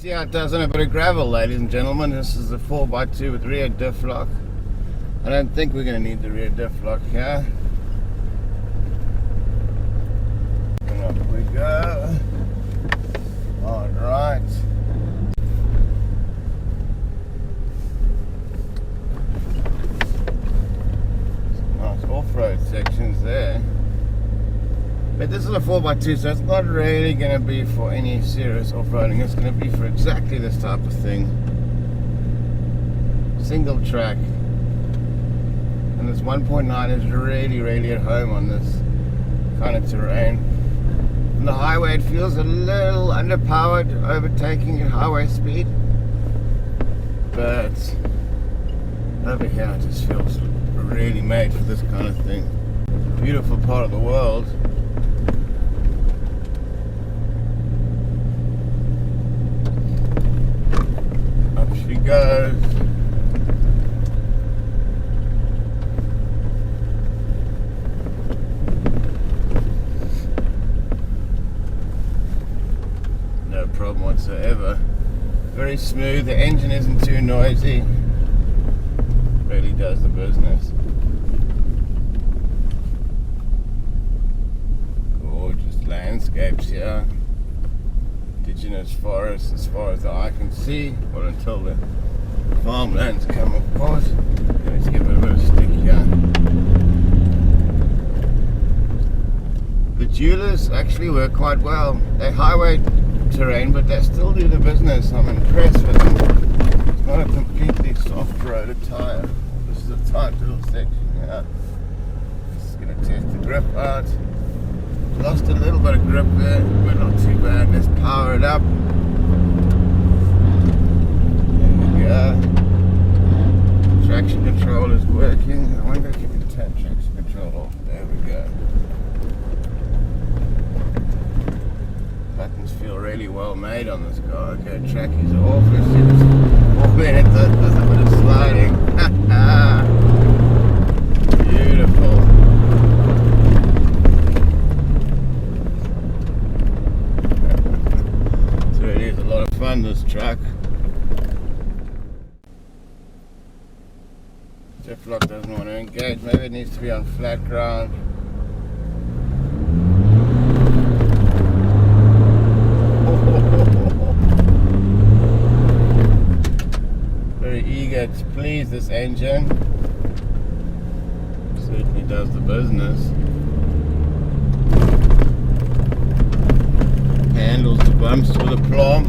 See how it does on a bit of gravel, ladies and gentlemen. This is a 4x2 with rear diff lock. I don't think we're going to need the rear diff lock here. And up we go. Alright. Some nice off-road sections there. But this is a 4x2, so it's not really going to be for any serious off-roading. It's going to be for exactly this type of thing. Single track. And this 1.9 is really at home on this kind of terrain. On the highway it feels a little underpowered, overtaking at highway speed. But over here it just feels really made for this kind of thing. Beautiful part of the world. Goes. No problem whatsoever. Very smooth, the engine isn't too noisy. Really does the business. Gorgeous landscapes here. Indigenous forests as far as the eye can see, or until the farmlands come, of course. Let's give it a bit of stick here. The duelers actually work quite well. They're highway terrain, but they still do the business. I'm impressed with them. It's not a completely soft-roaded tyre. This is a tight little section here. Just going to test the grip out. Lost a little bit of grip there, but not too bad. Let's power it up. There we go. Traction control is working. I wonder if you can turn traction control off. There we go. Buttons feel really well made on this car. Okay, track is off. Let's see this. Oh man, there's a bit of sliding. Beautiful. This truck. Diff lock doesn't want to engage. Maybe it needs to be on flat ground. Very eager to please this engine. Certainly does the business. Handles the bumps with aplomb.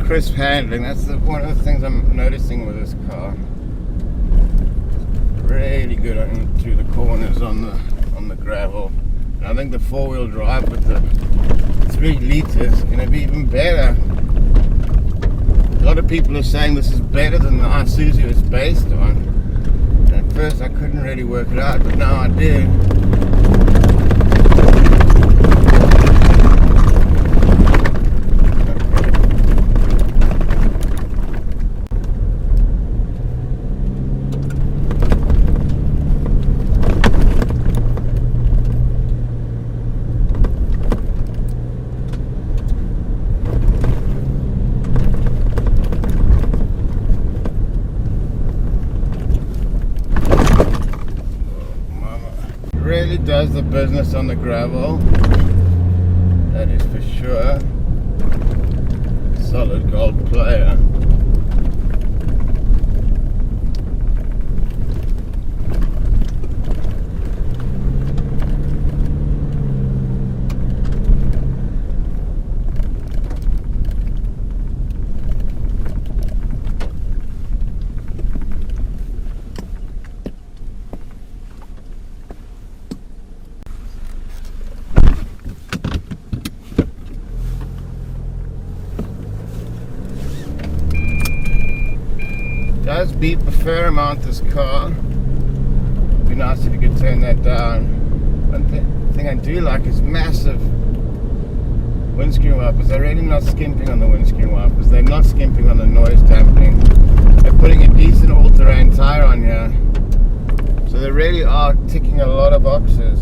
Crisp handling, that's one of the things I'm noticing with this car. Really good through the corners on the gravel. And I think the four-wheel drive with the 3 litres is going to be even better. A lot of people are saying this is better than the Isuzu it's based on. And at first I couldn't really work it out, but now I do. Really does the business on the gravel, that is for sure. Solid gold player. beep a fair amount, this car. It'd be nice if you could turn that down. One thing I do like is massive windscreen wipers. They're really not skimping on the windscreen wipers. They're not skimping on the noise dampening. They're putting a decent all-terrain tire on here. So they really are ticking a lot of boxes.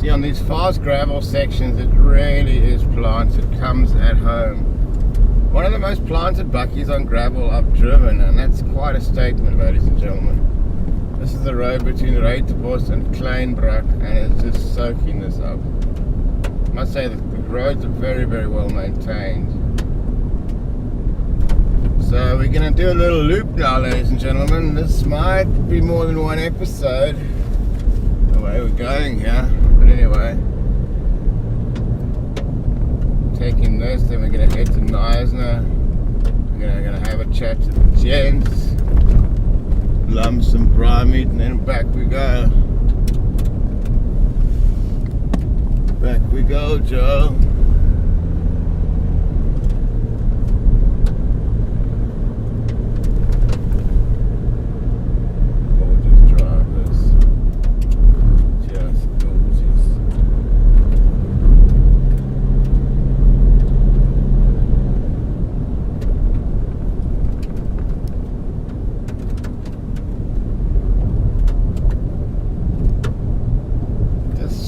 See, on these fast gravel sections, it really is planted. It comes at home. One of the most planted bakkies on gravel I've driven, and that's quite a statement, ladies and gentlemen. This is the road between Reiterbos and Kleinbrak, and it's just soaking this up. I must say that the roads are very, very well maintained. So we're going to do a little loop now, ladies and gentlemen. This might be more than one episode, the way we're going here. But anyway, taking this, then we're going to head to Neisner. We're going to have a chat to the gents, lump some bride meat, and then back we go. Back we go, Joe.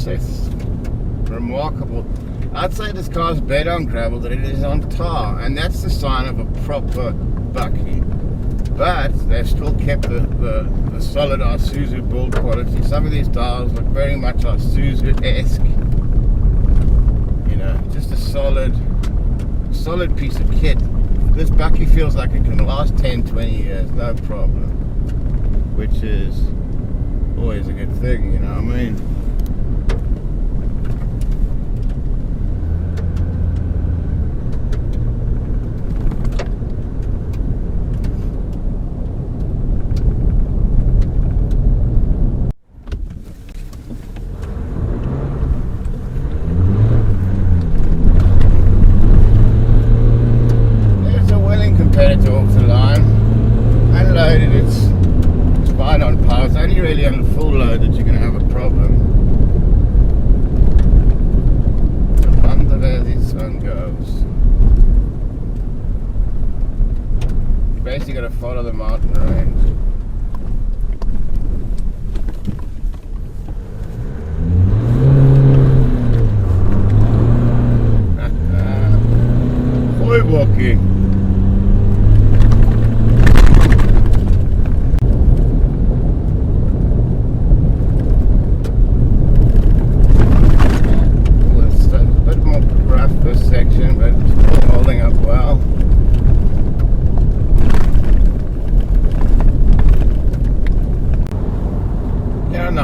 It's remarkable. I'd say this car's better on gravel than it is on tar, and that's the sign of a proper bakkie. But they've still kept the solid Isuzu build quality. Some of these dials look very much Isuzu-esque. You know, just a solid piece of kit. This bakkie feels like it can last 10-20 years, no problem. Which is always a good thing, you know what I mean? Really on a full load that you're going to have a problem. Under there the sun goes. You basically got to follow the mountain range. Hoi walking.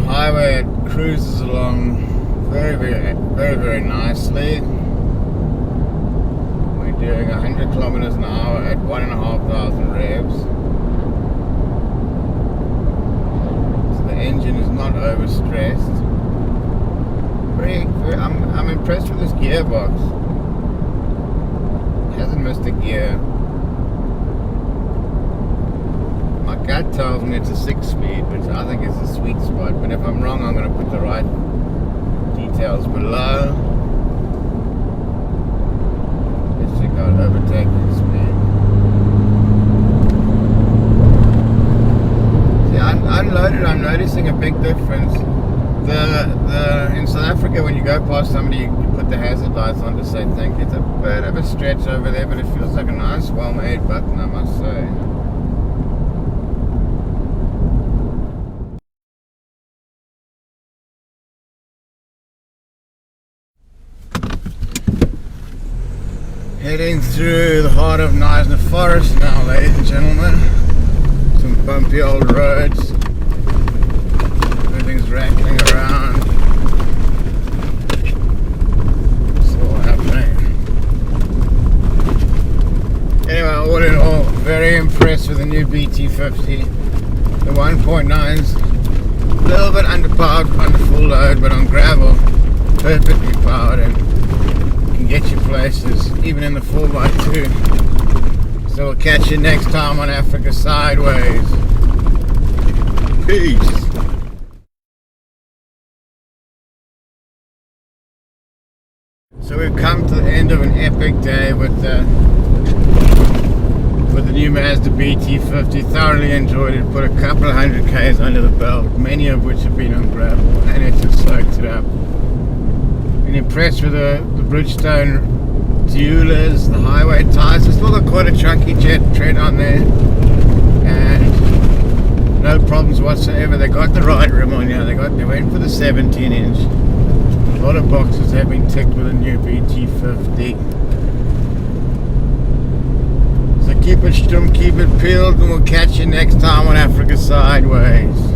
Highway, it cruises along very nicely. We're doing 100 kilometers an hour at 1,500 revs. So the engine is not overstressed. I'm impressed with this gearbox. It hasn't missed a gear. My gut tells me it's a 6-speed, which I think is a sweet spot, but if I'm wrong, I'm going to put the right details below. Let's check out overtaking speed. See, unloaded, I'm noticing a big difference. In South Africa, when you go past somebody, you put the hazard lights on to say thank you. It's a bit of a stretch over there, but it feels like a nice, well-made button, I must say. Heading through the heart of Neisner Forest now, ladies and gentlemen. Some bumpy old roads. Everything's rattling around. It's all happening. Anyway, all in all, very impressed with the new BT-50. The 1.9's a little bit underpowered on the full load, but on gravel, perfectly powered and get you places, even in the 4x2. So we'll catch you next time on Africa Sideways. Peace. So we've come to the end of an epic day with the new Mazda BT-50. Thoroughly enjoyed it. Put a couple of 100 Ks under the belt, many of which have been on gravel, and it just soaked it up. Been impressed with the Bridgestone Duelers, the highway tyres. It's still got quite a chunky tread on there, and no problems whatsoever. They got the right rim on here. They went for the 17-inch. A lot of boxes have been ticked with a new BT-50. So keep it stum, keep it peeled, and we'll catch you next time on Africa Sideways.